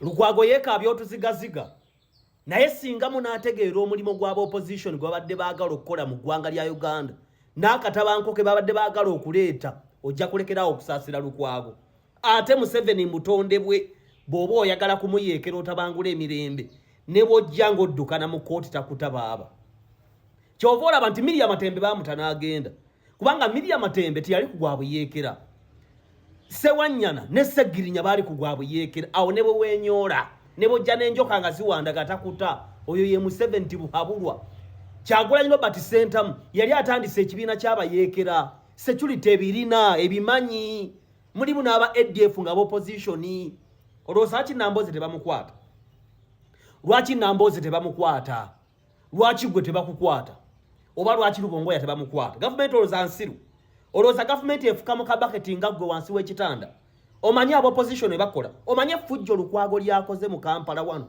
Lukwago yekaabya otuzigaziga naye singa munaategeera omulimo gw'aba opposition gwabadde baagala okukola mu ggwanga lya Uganda n'akatabanko ke babadde baagala okuleeta ojja kulekerawo okusaasira Lukwago. Ate Museveni mutonde bwe bw'oba oyagala kumuyeekera otabangula emirembe ne bw'ojja ng'oddukana mu kkooti takutabaaba. Kyova olaba nti Miriam Matembe baamuta n'agenda kubanga Miriam Matembe teyali ku gwa buyeekera. Sewanyana ne Segirinya baali ku gwa buyeekera awo ne bwe weenyoola ne bw'ojja n'enjoka nga ziwandaga takuta oyo ye Museveni tibuhabulwa. Kyagulanyi Robert Sentamu yali atandise ekibiina ky'abayeekera security ebirina ebimanyi mulimu n'aba ADF nga opposition. Olwoosa Kinamboze tebamukwata. Lwaki Namboze tebamukwata? Lwaki gwe tebakukwata? Oba lwaki Lubongoya tebamukwata? Gavumenti olowooza nsiru. Olowooza gavumenti efuka mu kabaketi nga ggwe wansi w'ekitanda. Omanyi aba opposition bakola. Omanyi effujjo Lukwago lyakoze mu Kampala wano.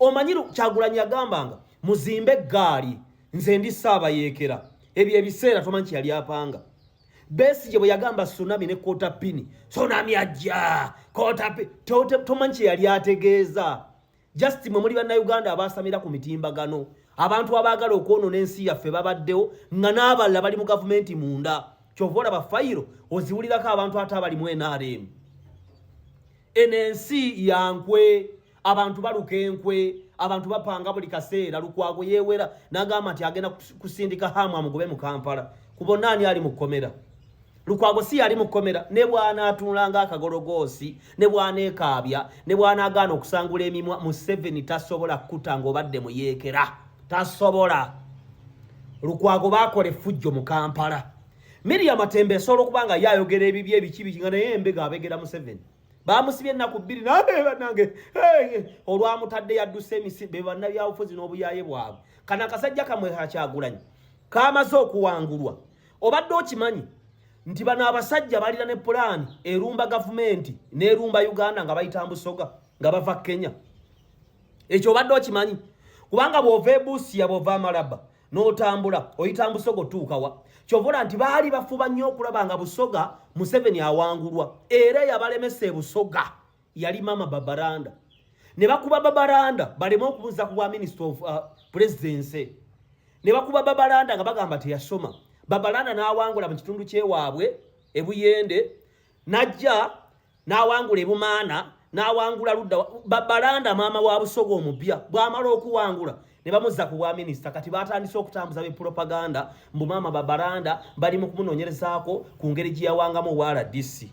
Omanyi Kyagulanyi yagambanga muzimbe eggaali nze ndi Ssaabayeekera. Ebyo ebiseera tomanyi kye yali apanga. Besigye bwe yagamba tsunami ne kota pini. Tsunami ajja kota pini. Tomanyi kye yali ategeeza. Just mwe muli bannayuganda abasamira ku mitimbagano. Abantu abaagala okwonoona ensi yaffe babaddewo nga n'abalala bali mu gavumenti munda. Kyova olaba fayiro oziwulirako abantu ate abali mu NRM. Eno ensi yankwe, abantu baluka enkwe, abantu bapanga buli kaseera. Lukwago yeewera n'agamba nti agenda kusindika hamu amugobe mu Kampala. Kubonna ani ali mu kkomera? Lukwago si yali mu kkomera ne bw'anaatunulanga akagologoosi ne bw'aneekaabya ne bw'anaagaana okusangula emimwa Museveni tasobola kukutanga obadde muyeekera. Tasobola. Lukwago baakola effujjo mu Kampala. Miriam Matembe esobola okubanga yayogera ebibi ebiki nga naye embega abegera Museveni. Baamusibye ennaku bbiri n'abeeba nange olwamutadde yadduse emisibe bannabyabufuzi n'obuyaaye bwabwe. Kana akasajja kamwe Kyagulanyi kaamaze okuwangulwa. Obadde okimanyi nti bano abasajja balina ne pulaani erumba gavumenti n'erumba Uganda nga bayita Busoga nga bava Kenya. Ekyo obadde okimanyi kubanga bw'ova e Busia bw'ova Malaba n'otambula oyita Busoga otuukawa. Kyova nti baali bafuba nnyo okulaba nga Busoga Museveni awangulwa. Era yabalemesa e Busoga yali Mama Babaranda. Ne bakuba Babaranda baleme okubuuza ku bwa Minister of Presidency. Ne bakuba Babaranda nga bagamba teyasoma. Babalanda n'awangula mu kitundu kyewaabwe ebuyende najja n'awangula ebumaana n'awangula ludda. Babalanda maama wa Busoga omupya bw'amala okuwangula ne bamuzza ku bwa minisita. Kati batandise okutambuza be propaganda mbu maama Babalanda bali mu kumunoonyerezaako ku ngeri gye yawangamu owa RDC.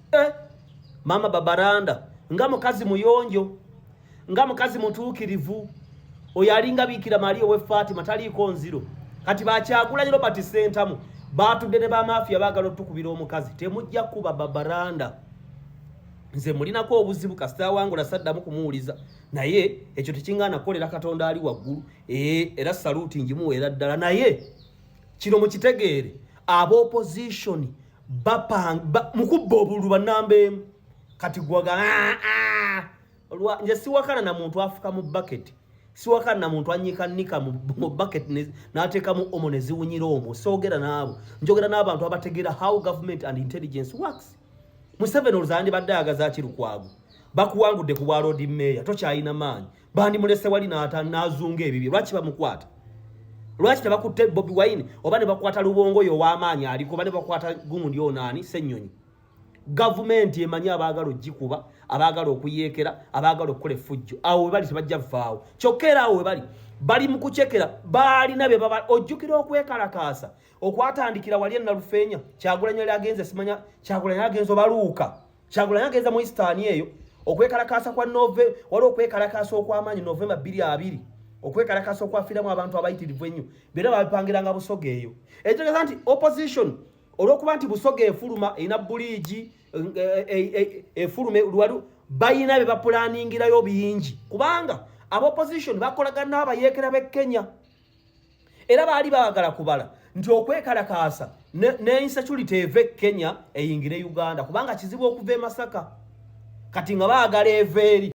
Maama Babalanda nga mukazi muyonjo, nga mukazi mutuukirivu, oyo alinga Bikira Maria we Fatima taliiko nziro. Kati Kyagulanyi Robert Sentamu baatudde ne bamafia baagala otukubira omukazi. Temujja kuba Babalanda. Nze mulinako obuzibu kasita wangula saddamu kumuwuliza. Naye ekyo tekingaana kukolera Katonda ali waggulu. Era saluti njimuweera ddala. Naye kino mukitegeere aba opposition mukubba obululu bannambeemu. Kati gwaga nje siwakana na muntu afuka mu bucket. Siwakana na muntu anyikanika mu bucket n'ateekamu omo ne ziwunyira omwo. Soogera naabo. Njogera n'abantu abategeera how government and intelligence works. Museveni oluzandi badde ayagaza ki Lukwago? Bakuwangudde ku bwa road mayor tokyalina maanyi. Bandi mulese wali n'azunga ebibye. Lwaki bamukwata? Lwaki tebakutte Bobi Wine oba ne bakwata Lubongoyo ow'amaanyi aliko oba ne bakwata gundi onaani Ssennyonyi? Gavumenti emanyi abaagala ogikuba, abaagala okuyeekera, abaagala okukola effujjo. Awo we bali tebajja vaawo. Kyokka era awo we bali mu kukyekera baalina be baba ojjukira okwekalakaasa okwatandikira wali e Nalufeenya. Kyagulanyi yali agenze simanya Kyagulanyi agenze obaluuka. Kyagulanyi agenze mu Eastern eyo okwekalakaasa kwa wali okwekalakaasa okw'amaanyi November 2020. Okwekalakaasa okwafiiramu abantu abayitirivu ennyo. Bera babipangiranga Busoga eyo. Etegeeza nti opposition olw'okuba nti Busoga efuluma erina buliigi efulume lwalu bayina be bapulaaningirayo bingi kubanga aba opposition bakolagana n'abayeekera b'e Kenya. Era baali baagala kubala nti okwekalakaasa ne insecurity eve Kenya eyingire Uganda kubanga kizibu okuva e Masaka. Kati nga baagala eva eri